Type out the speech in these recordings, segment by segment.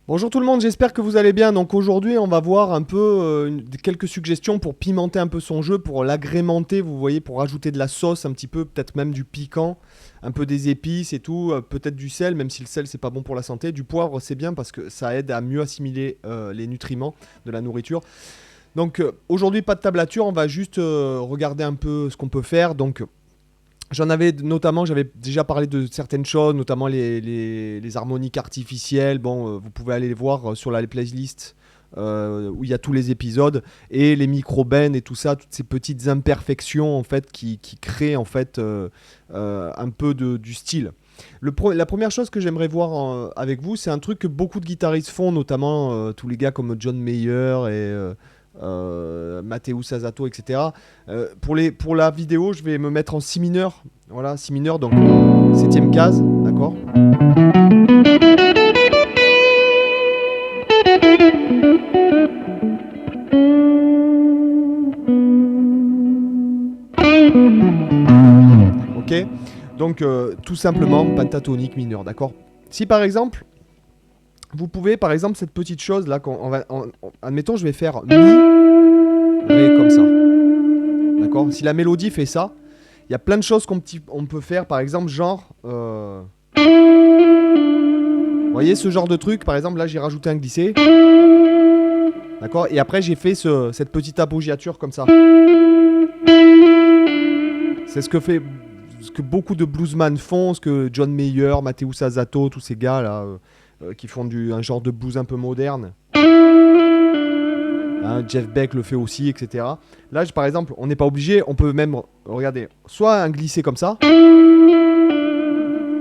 Bonjour tout le monde, j'espère que vous allez bien. Donc aujourd'hui, on va voir un peu quelques suggestions pour pimenter un peu son jeu, pour l'agrémenter, vous voyez, pour rajouter de la sauce un petit peu, peut-être même du piquant, un peu des épices et tout, peut-être du sel, même si le sel c'est pas bon pour la santé. Du poivre c'est bien parce que ça aide à mieux assimiler les nutriments de la nourriture. Donc aujourd'hui, pas de tablature, on va juste regarder un peu ce qu'on peut faire. Donc j'en avais notamment, j'avais déjà parlé de certaines choses, notamment les harmoniques artificielles. Bon, vous pouvez aller les voir sur la playlist où il y a tous les épisodes et les micro-bends et tout ça, toutes ces petites imperfections en fait qui créent en fait un peu du style. La première chose que j'aimerais voir avec vous, c'est un truc que beaucoup de guitaristes font, notamment tous les gars comme John Mayer et Matteo Sasato, etc. Pour la vidéo, je vais me mettre en si mineur. Voilà, si mineur, donc septième case, d'accord. Ok, donc tout simplement pentatonique mineur, d'accord. Si par exemple, vous pouvez, par exemple, cette petite chose là, admettons, je vais faire mi, ré comme ça. D'accord. Si la mélodie fait ça, il y a plein de choses on peut faire, par exemple, genre. Vous voyez ce genre de truc, par exemple, là j'ai rajouté un glissé. D'accord. Et après j'ai fait cette petite appoggiature comme ça. C'est ce que beaucoup de bluesman font, ce que John Mayer, Matteo Sasato, tous ces gars là, qui font un genre de blues un peu moderne. Hein, Jeff Beck le fait aussi, etc. Là, par exemple, on n'est pas obligé, on peut même, regardez, soit un glissé comme ça,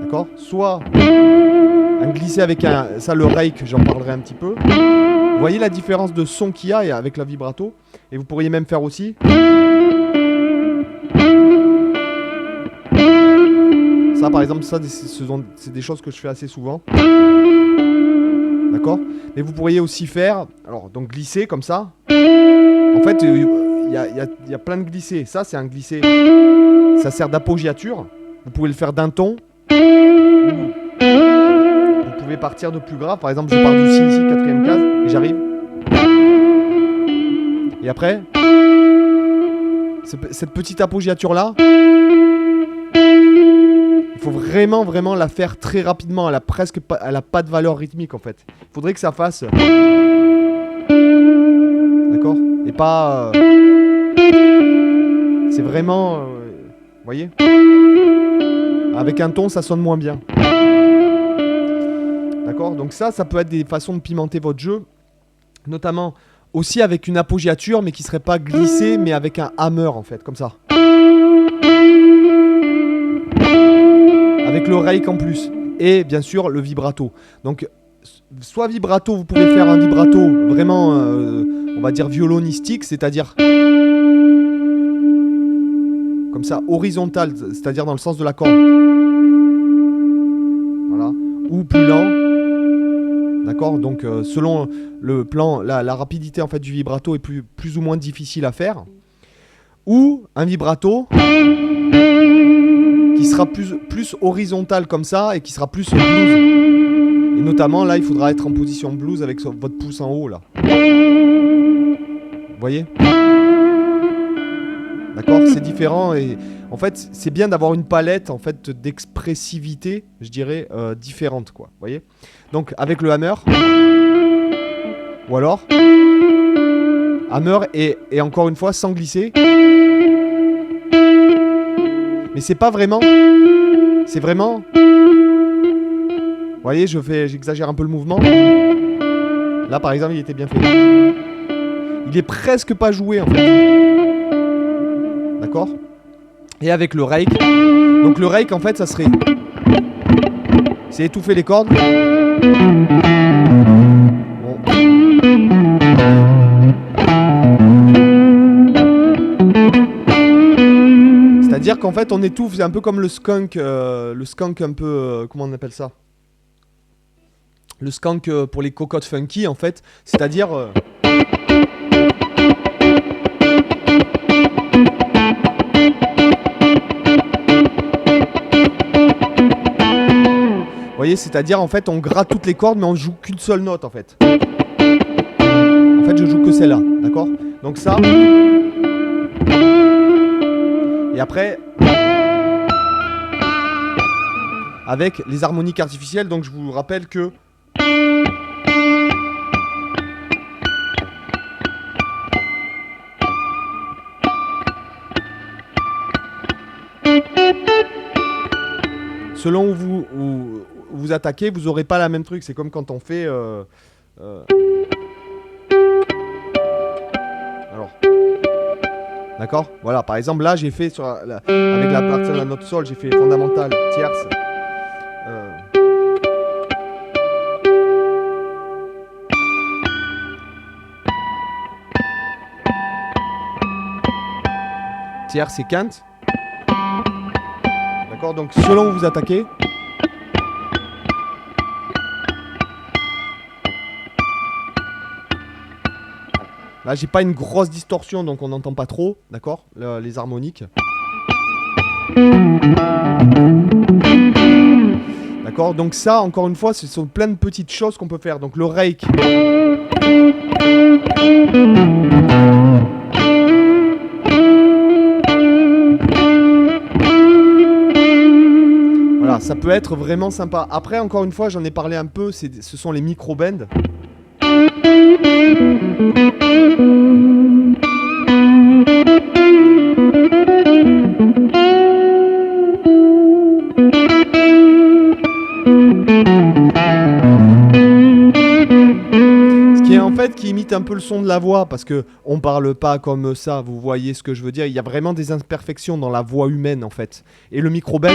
d'accord, soit un glissé avec ça le rake, j'en parlerai un petit peu. Vous voyez la différence de son qu'il y a avec la vibrato, et vous pourriez même faire aussi. Ça, par exemple, ça, c'est des choses que je fais assez souvent. D'accord. Mais vous pourriez aussi faire, alors, donc glisser comme ça. En fait, il y a plein de glissés. Ça, c'est un glissé. Ça sert d'apoggiature. Vous pouvez le faire d'un ton. Vous pouvez partir de plus grave. Par exemple, je pars du si ici, quatrième case, et j'arrive. Et après, cette petite apoggiature là, il faut vraiment, vraiment la faire très rapidement. Elle a pas de valeur rythmique en fait. Il faudrait que ça fasse. D'accord. Et pas. C'est vraiment. Vous voyez. Avec un ton, ça sonne moins bien. D'accord. Donc ça peut être des façons de pimenter votre jeu. Notamment aussi avec une appoggiature, mais qui serait pas glissée, mais avec un hammer en fait, comme ça. Avec le rake en plus. Et bien sûr le vibrato. Donc soit vibrato, vous pouvez faire un vibrato vraiment, on va dire violonistique, c'est-à-dire comme ça, horizontal, c'est-à-dire dans le sens de la corde. Voilà. Ou plus lent. D'accord. Donc selon le plan, la rapidité en fait du vibrato est plus ou moins difficile à faire. Ou un vibrato qui sera plus horizontal comme ça et qui sera plus blues. Et notamment là, il faudra être en position blues avec votre pouce en haut là. Vous voyez ? D'accord, c'est différent et en fait, c'est bien d'avoir une palette en fait d'expressivité, je dirais, différente quoi. Vous voyez ? Donc avec le hammer, ou alors hammer et encore une fois sans glisser. Mais c'est pas vraiment. C'est vraiment. Vous voyez, j'exagère un peu le mouvement. Là par exemple, il était bien fait. Il est presque pas joué en fait. D'accord ? Et avec le rake. Donc le rake en fait ça serait. C'est étouffer les cordes. Bon. C'est-à-dire qu'en fait on étouffe, c'est un peu comme le skunk un peu. Comment on appelle ça ? Le skunk pour les cocottes funky en fait. C'est-à-dire. Vous voyez, voyez, c'est-à-dire en fait on gratte toutes les cordes mais on joue qu'une seule note en fait. En fait je joue que celle-là, d'accord? Donc ça. Et après, avec les harmoniques artificielles, donc je vous rappelle que selon où vous attaquez, vous n'aurez pas la même truc. C'est comme quand on fait... Alors... D'accord? Voilà, par exemple, là, j'ai fait, avec la partie de la note sol, j'ai fait fondamentale, tierce. Tierce et quinte. D'accord? Donc, selon où vous attaquez... Là, j'ai pas une grosse distorsion, donc on n'entend pas trop, d'accord, les harmoniques. D'accord, donc ça, encore une fois, ce sont plein de petites choses qu'on peut faire. Donc le rake. Voilà, ça peut être vraiment sympa. Après, encore une fois, j'en ai parlé un peu, ce sont les micro-bends. Ce qui est en fait qui imite un peu le son de la voix parce que on parle pas comme ça, vous voyez ce que je veux dire, il y a vraiment des imperfections dans la voix humaine en fait. Et le micro-bend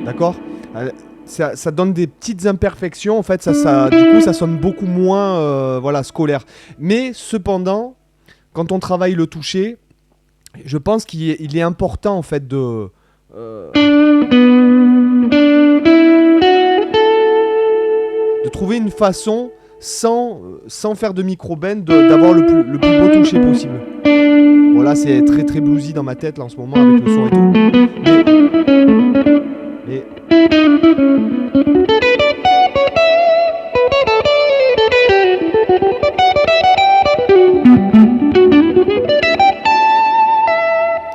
d'accord, ça donne des petites imperfections en fait, du coup ça sonne beaucoup moins voilà, scolaire. Mais cependant, quand on travaille le toucher, je pense qu'il est important en fait de trouver une façon sans faire de micro-bend d'avoir le plus beau toucher possible. Bon là c'est très très bluesy dans ma tête là en ce moment avec le son et tout. Mais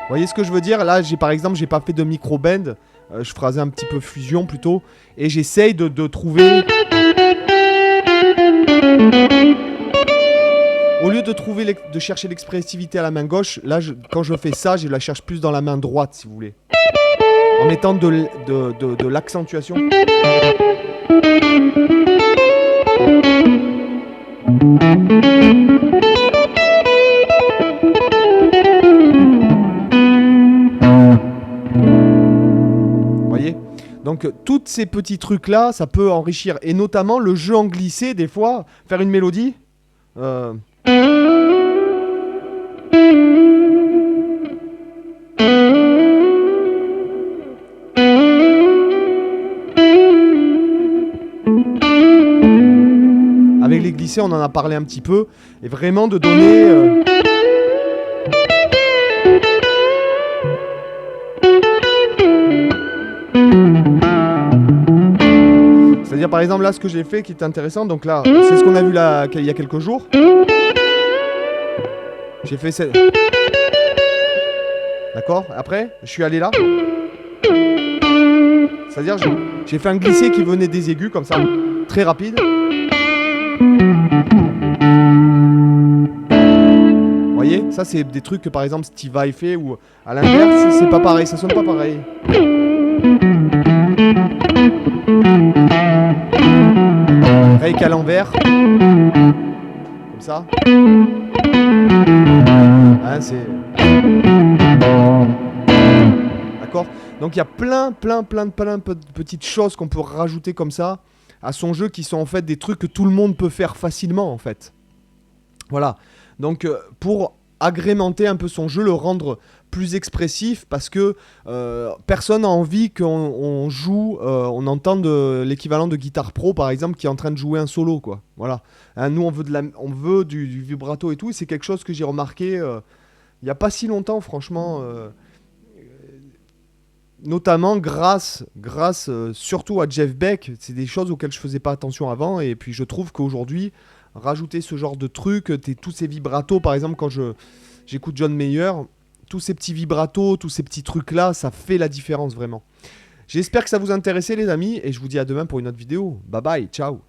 vous voyez ce que je veux dire? Là, par exemple, j'ai pas fait de micro-bend. Je faisais un petit peu fusion plutôt. Et j'essaye de trouver... Au lieu de chercher l'expressivité à la main gauche, là, quand je fais ça, je la cherche plus dans la main droite, si vous voulez. En mettant de l'accentuation. Voyez? Donc tous ces petits trucs là, ça peut enrichir. Et notamment le jeu en glissé, des fois, faire une mélodie. Avec les glissés, on en a parlé un petit peu. Et vraiment de donner... C'est-à-dire par exemple là ce que j'ai fait qui est intéressant, donc là c'est ce qu'on a vu là il y a quelques jours. J'ai fait cette... D'accord? Après, je suis allé là. C'est-à-dire j'ai fait un glissé qui venait des aigus comme ça, très rapide. Vous voyez? Ça c'est des trucs que par exemple Steve Vai fait ou à l'inverse, c'est pas pareil, ça sonne pas pareil. Rake à l'envers. Comme ça. Hein, c'est... D'accord? Donc il y a plein de petites choses qu'on peut rajouter comme ça à son jeu qui sont en fait des trucs que tout le monde peut faire facilement en fait. Voilà. Donc pour agrémenter un peu son jeu, le rendre plus expressif parce que personne n'a envie qu'on joue, on entende l'équivalent de guitare pro par exemple qui est en train de jouer un solo quoi. Voilà. Hein, nous on veut du vibrato et tout. Et c'est quelque chose que j'ai remarqué il n'y a pas si longtemps franchement. Notamment grâce surtout à Jeff Beck, c'est des choses auxquelles je faisais pas attention avant et puis je trouve qu'aujourd'hui rajouter ce genre de truc, tous ces vibratos par exemple quand j'écoute John Mayer, tous ces petits vibratos, tous ces petits trucs là, ça fait la différence vraiment. J'espère que ça vous intéressait les amis et je vous dis à demain pour une autre vidéo. Bye bye, ciao.